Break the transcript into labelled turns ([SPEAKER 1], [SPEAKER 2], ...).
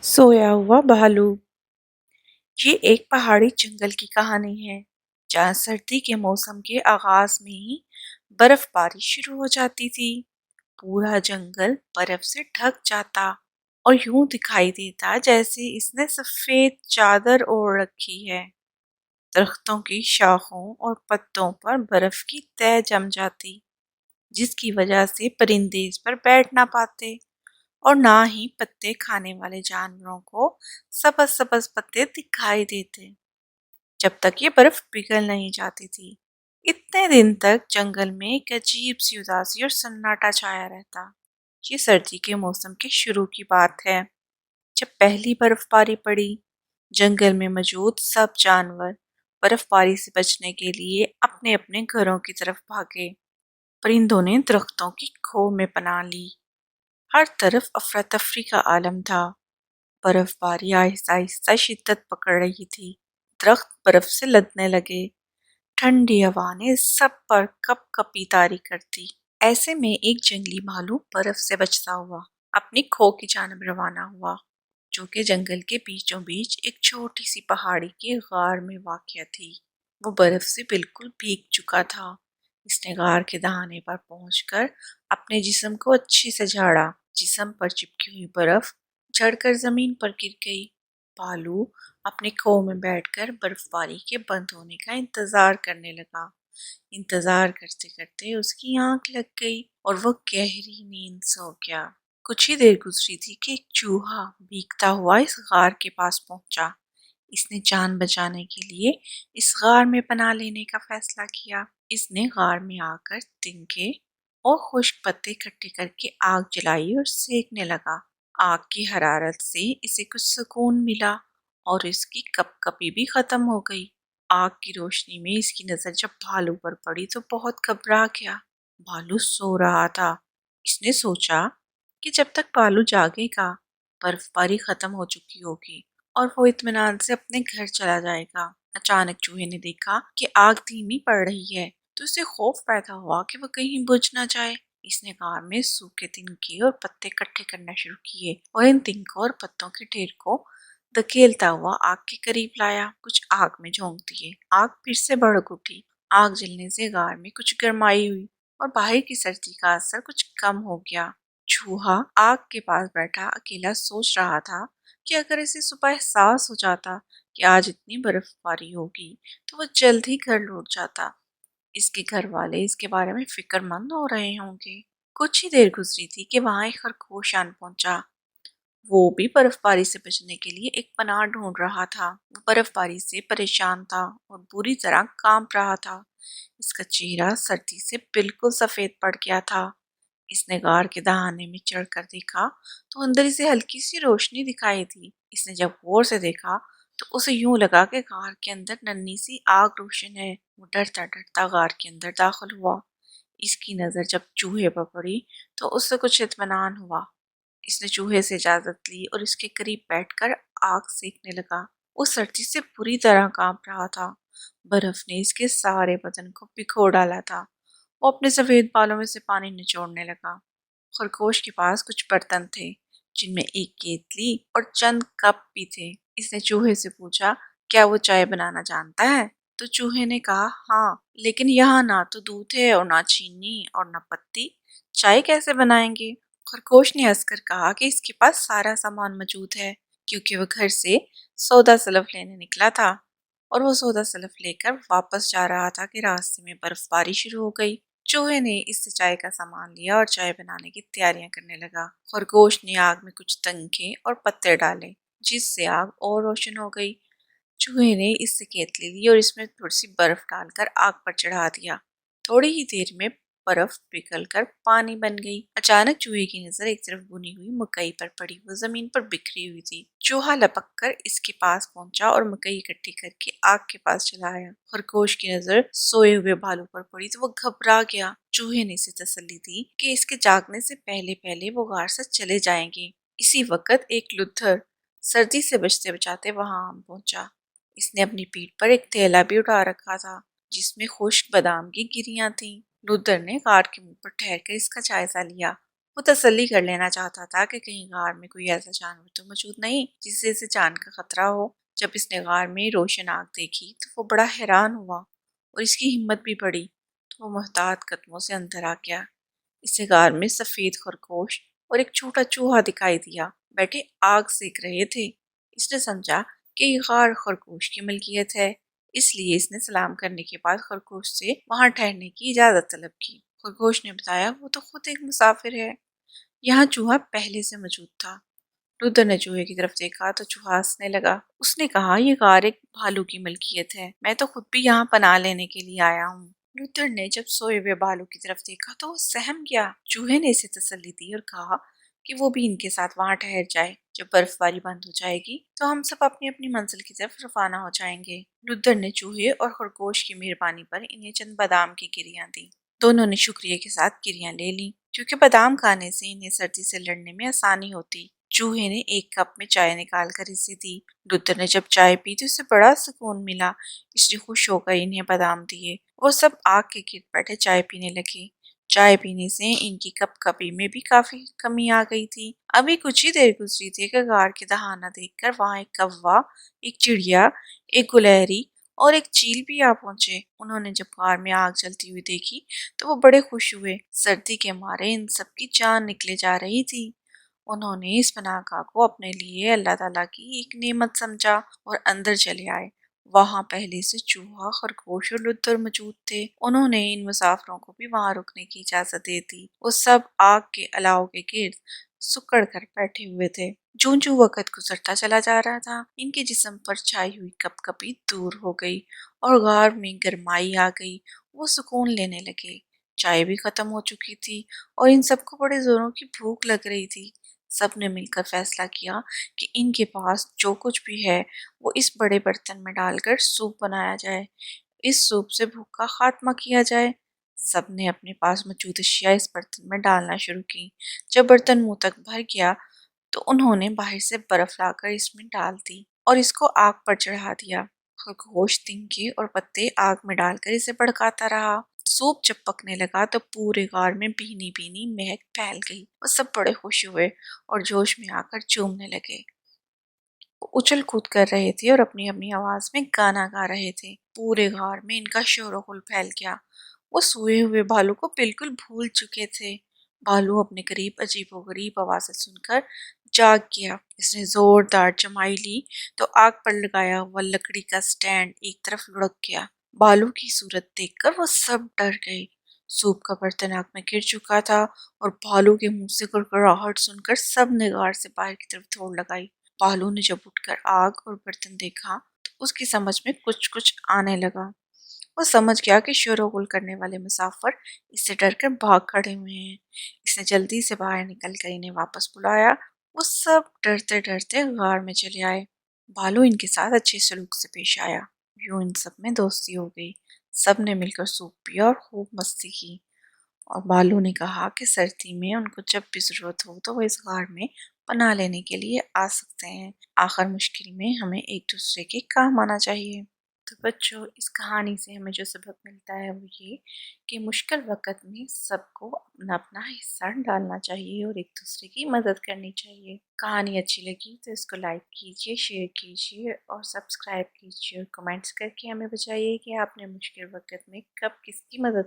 [SPEAKER 1] सोया हुआ भालू। ये एक पहाड़ी जंगल की कहानी है जहाँ सर्दी के मौसम के आगाज में ही बर्फबारी शुरू हो जाती थी। पूरा जंगल बर्फ से ढक जाता और यूं दिखाई देता जैसे इसने सफेद चादर ओढ़ रखी है। दरख्तों की शाखों और पत्तों पर बर्फ की तह जम जाती, जिसकी वजह से परिंदे इस पर बैठ ना पाते और ना ही पत्ते खाने वाले जानवरों को सबज सबज पत्ते दिखाई देते। जब तक ये बर्फ पिघल नहीं जाती थी, इतने दिन तक जंगल में एक अजीब सी उदासी और सन्नाटा छाया रहता। ये सर्दी के मौसम के शुरू की बात है, जब पहली बर्फबारी पड़ी। जंगल में मौजूद सब जानवर बर्फबारी से बचने के लिए अपने अपने घरों की तरफ भागे। परिंदों ने दरख्तों की खो में पनाह ली। हर तरफ अफरा तफरी का आलम था। बर्फबारी आहिस्ता आहिस्ता शिद्दत पकड़ रही थी। दरख्त बर्फ से लदने लगे। ठंडी हवा ने सब पर कप कपी तारी कर दी। ऐसे में एक जंगली भालू बर्फ से बचता हुआ अपनी खो की जानब रवाना हुआ, जो कि जंगल के बीचों बीच एक छोटी सी पहाड़ी के गार में वाक़या थी। वो बर्फ से बिल्कुल भीग चुका था। इसने गार के दहाने पर पहुंचकर अपने जिस्म को अच्छे से झाड़ा। जिस्म पर चिपकी हुई बर्फ झड़कर जमीन पर गिर गई। भालू अपने खो में बैठकर बर्फबारी के बंद होने का इंतजार करने लगा। इंतजार करते करते उसकी आंख लग गई और वो गहरी नींद सो गया। कुछ ही देर गुजरी थी कि एक चूहा भीगता हुआ इस गार के पास पहुंचा। इसने जान बचाने के लिए इस गार में पनाह लेने का फैसला किया। इसने गार में आकर तिनके और खुश्क पत्ते इकट्ठे करके आग जलाई और सेकने लगा। आग की हरारत से इसे कुछ सुकून मिला और इसकी कपकपी भी खत्म हो गई। आग की रोशनी में इसकी नजर जब भालू पर पड़ी तो बहुत घबरा गया। भालू सो रहा था। इसने सोचा कि जब तक भालू जागेगा, बर्फबारी खत्म हो चुकी होगी और वो इत्मीनान से अपने घर चला जाएगा। अचानक चूहे ने देखा कि आग धीमी पड़ रही है, तो उसे खौफ पैदा हुआ कि वह कहीं बुझ ना जाए। इसने गार में सूखे तिनके और पत्ते इकट्ठे करना शुरू किए और इन तिनकों और पत्तों के ढेर को धकेलता हुआ आग के करीब लाया। कुछ आग में झोंक दिए। आग फिर से भड़क उठी। आग जलने से गार में कुछ गर्माई हुई और बाहर की सर्दी का असर कुछ कम हो गया। चूहा आग के पास बैठा अकेला सोच रहा था कि अगर इसे सुबह एहसास हो जाता कि आज इतनी बर्फबारी होगी, तो वह जल्द ही घर लौट जाता। इसके घर वाले इसके बारे में फिक्रमंद हो रहे होंगे। कुछ ही देर गुजरी थी कि वहां एक खरगोश आन पहुंचा। वो भी बर्फबारी से बचने के लिए एक पनाह ढूंढ रहा था। वो बर्फबारी से परेशान था और बुरी तरह कांप रहा था। इसका चेहरा सर्दी से बिल्कुल सफेद पड़ गया था। इसने गार के दहाने में चढ़कर देखा तो अंदर इसे हल्की सी रोशनी दिखाई दी। इसने जब गौर से देखा तो उसे यूं लगा कि गार के अंदर नन्ही सी आग रोशन है। वो डरता डरता गार के अंदर दाखिल हुआ। इसकी नजर जब चूहे पर पड़ी तो उससे कुछ इत्मीनान हुआ। इसने चूहे से इजाजत ली और इसके करीब बैठकर आग सेकने लगा। वो सर्दी से पूरी तरह कांप रहा था। बर्फ ने इसके सारे बदन को भिगो डाला था। वो अपने सफेद बालों में से पानी निचोड़ने लगा। खरगोश के पास कुछ बर्तन थे, जिनमें एक केतली और चंद कप भी थे। इसने चूहे से पूछा, क्या वो चाय बनाना जानता है? तो चूहे ने कहा, हाँ, लेकिन यहाँ ना तो दूध है और ना चीनी और ना पत्ती। चाय कैसे बनाएंगे? खरगोश ने हंसकर कहा कि इसके पास सारा सामान मौजूद है, क्योंकि वह घर से सौदा सलफ लेने निकला था और वो सौदा सलफ लेकर वापस जा रहा था कि रास्ते में बर्फबारी शुरू हो गई। चूहे ने इससे चाय का सामान लिया और चाय बनाने की तैयारियां करने लगा। खरगोश ने आग में कुछ तनखे और पत्ते डाले, जिससे आग और रोशन हो गई। चूहे ने इससे केतली ली और इसमें थोड़ी सी बर्फ डालकर आग पर चढ़ा दिया। थोड़ी ही देर में बर्फ पिघलकर पानी बन गई। अचानक चूहे की नजर एक तरफ बुनी हुई मकई पर पड़ी। वो जमीन पर बिखरी हुई थी। चूहा लपक कर इसके पास पहुंचा और मकई इकट्ठी करके आग के पास चला आया। खरगोश की नजर सोए हुए भालू पर पड़ी तो वो घबरा गया। चूहे ने इसे तसल्ली दी कि इसके जागने से पहले पहले वो गार से चले जाएंगे। इसी वक्त एक लुत्थर सर्दी से बचते बचाते वहां आ पहुंचा। इसने अपनी पीठ पर एक थैला भी उठा रखा था, जिसमें खुश्क बादाम की गिरियां थीं। लुथर ने गार्ड के मुंह पर ठहर कर इसका जायजा लिया وہ تسلی کر لینا چاہتا تھا کہ کہیں غار میں کوئی ایسا جانور تو موجود نہیں جس سے اسے جان کا خطرہ ہو۔ جب اس نے غار میں روشن آگ دیکھی تو وہ بڑا حیران ہوا اور اس کی ہمت بھی بڑھی، تو وہ محتاط قدموں سے اندر آ گیا۔ اسے غار میں سفید خرگوش اور ایک چھوٹا چوہا دکھائی دیا، بیٹھے آگ سیک رہے تھے۔ اس نے سمجھا کہ یہ غار خرگوش کی ملکیت ہے، اس لیے اس نے سلام کرنے کے بعد خرگوش سے وہاں ٹھہرنے کی اجازت طلب کی۔ خرگوش نے بتایا وہ تو خود ایک مسافر ہے، یہاں چوہا پہلے سے موجود تھا۔ رودر نے چوہے کی طرف دیکھا تو چوہا ہنسنے لگا۔ اس نے کہا یہ غار ایک بھالو کی ملکیت ہے، میں تو خود بھی یہاں پناہ لینے کے لیے آیا ہوں۔ لوتھر نے جب سوئے ہوئے بالو کی طرف دیکھا تو وہ سہم گیا۔ چوہے نے اسے تسلی دی اور کہا کہ وہ بھی ان کے ساتھ وہاں ٹھہر جائے، جب برف باری بند ہو جائے گی تو ہم سب اپنی اپنی منزل کی طرف روانہ ہو جائیں گے۔ لوتھر نے چوہے اور خرگوش کی مہربانی پر انہیں چند بادام کی گریاں دی۔ دونوں نے شکریہ کے ساتھ گریاں لے لیں، کیونکہ بادام کھانے سے انہیں سردی سے لڑنے میں آسانی ہوتی۔ چوہے نے ایک کپ میں چائے نکال کر اسے دی۔ لوتھر نے جب چائے پی تو اسے بڑا سکون ملا، اس لیے خوش ہو کر انہیں بادام دیے۔ وہ سب آگ کے گرد بیٹھے چائے پینے لگے۔ چائے پینے سے ان کی کپ کپی میں بھی کافی کمی آ گئی تھی۔ ابھی کچھ ہی دیر گزری تھی کہ غار کے دہانہ دیکھ کر وہاں ایک کوا، ایک چڑیا، ایک گلہری اور ایک چیل بھی آ پہنچے۔ انہوں نے جب غار میں آگ جلتی ہوئی دیکھی تو وہ بڑے خوش ہوئے۔ سردی کے مارے ان سب کی جان نکلے جا رہی تھی۔ انہوں نے اس پناہ گاہ کو اپنے لیے اللہ تعالیٰ کی ایک نعمت سمجھا اور اندر چلے آئے۔ وہاں پہلے سے چوہا، خرگوش اور لوتھر موجود تھے۔ انہوں نے ان مسافروں کو بھی وہاں رکنے کی اجازت دے دی۔ وہ سب آگ کے الاؤ کے گرد سکڑ کر بیٹھے ہوئے تھے۔ جوں جوں وقت گزرتا چلا جا رہا تھا، ان کے جسم پر چھائی ہوئی کپ کپی دور ہو گئی اور غار میں گرمائی آ گئی۔ وہ سکون لینے لگے۔ چائے بھی ختم ہو چکی تھی اور ان سب کو بڑے زوروں کی بھوک لگ رہی تھی۔ سب نے مل کر فیصلہ کیا کہ ان کے پاس جو کچھ بھی ہے وہ اس بڑے برتن میں ڈال کر سوپ بنایا جائے، اس سوپ سے بھوک کا خاتمہ کیا جائے۔ سب نے اپنے پاس موجود اشیاء اس برتن میں ڈالنا شروع کی۔ جب برتن منہ تک بھر گیا تو انہوں نے باہر سے برف لا کر اس میں ڈال دی اور اس کو آگ پر چڑھا دیا۔ خرگوش تنکے اور پتے آگ میں ڈال کر اسے بھڑکاتا رہا۔ سوپ جب پکنے لگا تو پورے غار میں بھینی بھینی مہک پھیل گئی۔ وہ سب بڑے خوش ہوئے اور جوش میں آ کر چومنے لگے۔ وہ اچھل کود کر رہے تھے اور اپنی اپنی آواز میں گانا گا رہے تھے۔ پورے غار میں ان کا شور و غل پھیل گیا۔ وہ سوئے ہوئے بھالو کو بالکل بھول چکے تھے۔ بھالو اپنے قریب عجیب و غریب آوازیں سن کر جاگ گیا۔ اس نے زوردار چمائی لی تو آگ پر لگایا ہوا لکڑی کا سٹینڈ ایک طرف لڑک گیا۔ بھالو کی صورت دیکھ کر وہ سب ڈر گئے۔ سوپ کا برتن آگ میں گر چکا تھا اور بھالو کے منہ سے گڑگڑاہٹ سن کر سب نے غار سے باہر کی طرف دوڑ لگائی۔ بھالو نے جب اٹھ کر آگ اور برتن دیکھا تو اس کی سمجھ میں کچھ آنے لگا۔ وہ سمجھ گیا کہ شور و غل کرنے والے مسافر اس سے ڈر کر بھاگ کھڑے ہوئے ہیں۔ اس نے جلدی سے باہر نکل کر انہیں واپس بلایا۔ وہ سب ڈرتے ڈرتے غار میں چلے آئے۔ بھالو ان کے ساتھ اچھے سلوک سے پیش آیا۔ یوں ان سب میں دوستی ہو گئی۔ سب نے مل کر سوپ پیا اور خوب مستی کی۔ اور بھالو نے کہا کہ سردی میں ان کو جب بھی ضرورت ہو تو وہ اس غار میں پناہ لینے کے لیے آ سکتے ہیں۔ آخر مشکل میں ہمیں ایک دوسرے کے کام آنا چاہیے۔ تو بچوں، اس کہانی سے ہمیں جو سبق ملتا ہے وہ یہ کہ مشکل وقت میں سب کو اپنا اپنا حصہ ڈالنا چاہیے اور ایک دوسرے کی مدد کرنی چاہیے۔ کہانی اچھی لگی تو اس کو لائک کیجیے، شیئر کیجیے اور سبسکرائب کیجیے اور کمنٹس کر کے ہمیں بتائیے کہ آپ نے مشکل وقت میں کب کس کی مدد